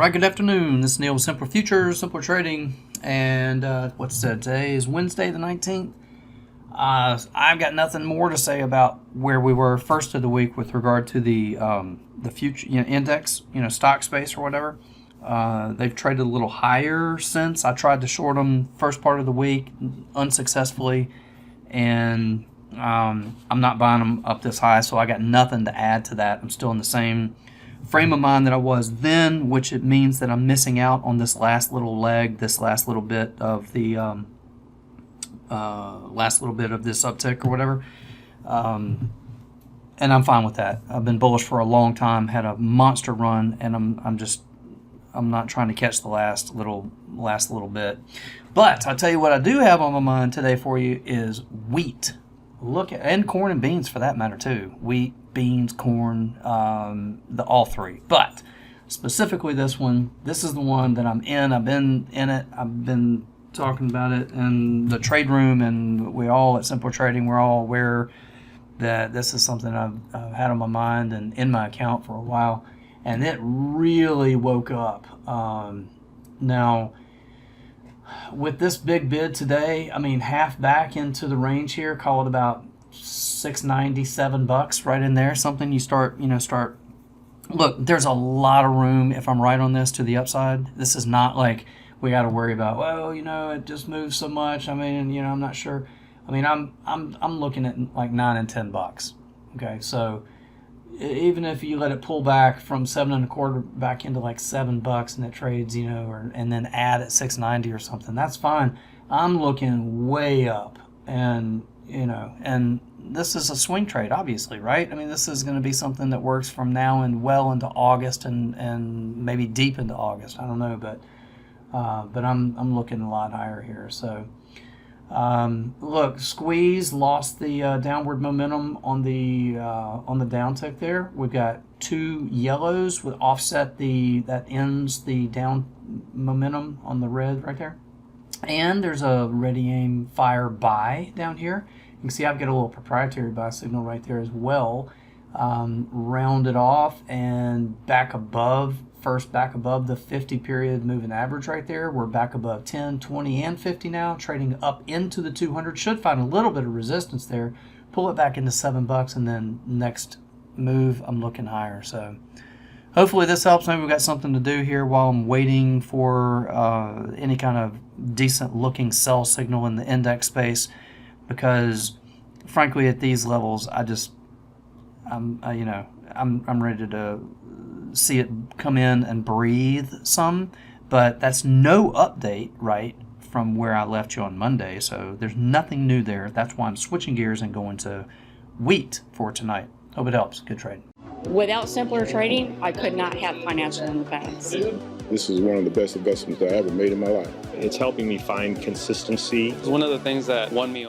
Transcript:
Alright, good afternoon. This is Neil with Simple Futures, Simple Trading, and what's that? Today is Wednesday the 19th. I've got nothing more to say about where we were first of the week with regard to the future index, stock space or whatever. They've traded a little higher since. I tried to short them first part of the week unsuccessfully, and I'm not buying them up this high, so I got nothing to add to that. I'm still in the same frame of mind that I was then, which it means that I'm missing out on this last little leg, this last little bit of the this uptick or whatever, and I'm fine with that. I've been bullish for a long time, had a monster run, and I'm not trying to catch the last little bit. But I'll tell you what I do have on my mind today for you is wheat. And corn and beans for that matter too. Wheat, beans, corn, all three. But specifically this one, this is the one that I'm in. I've been in it. I've been talking about it in the trade room, and we all at Simple Trading, we're all aware that this is something I've had on my mind and in my account for a while, and it really woke up. Now, with this big bid today, I mean, half back into the range here, call it about $6.97, right in there. Something you start. Look, there's a lot of room, if I'm right on this, to the upside. This is not like we got to worry about, well, it just moves so much. I mean, I'm not sure. I mean, I'm looking at like $9 and $10. Okay, so even if you let it pull back from 7.25 back into like $7 and it trades, and then add at 6.90 or something, that's fine. I'm looking way up, and and this is a swing trade, obviously, right? I mean, this is going to be something that works from now and well into August and maybe deep into August. I don't know, but I'm looking a lot higher here. So. Look, squeeze lost the downward momentum on the downtick there. We've got two yellows with offset that ends the down momentum on the red right there, and there's a ready aim fire buy down here. You can see I've got a little proprietary buy signal right there as well, rounded off and back above. First back above the 50 period moving average right there. We're back above 10, 20, and 50 now, trading up into the 200. Should find a little bit of resistance there. Pull it back into $7, and then next move, I'm looking higher. So hopefully this helps. Maybe we've got something to do here while I'm waiting for any kind of decent looking sell signal in the index space, because frankly at these levels, I'm ready to see it come in and breathe some, but that's no update, right, from where I left you on Monday, so there's nothing new there. That's why I'm switching gears and going to wheat for tonight. Hope it helps. Good trade. Without simpler trading, I could not have financial independence. This is one of the best investments I ever made in my life. It's helping me find consistency. It's one of the things that won me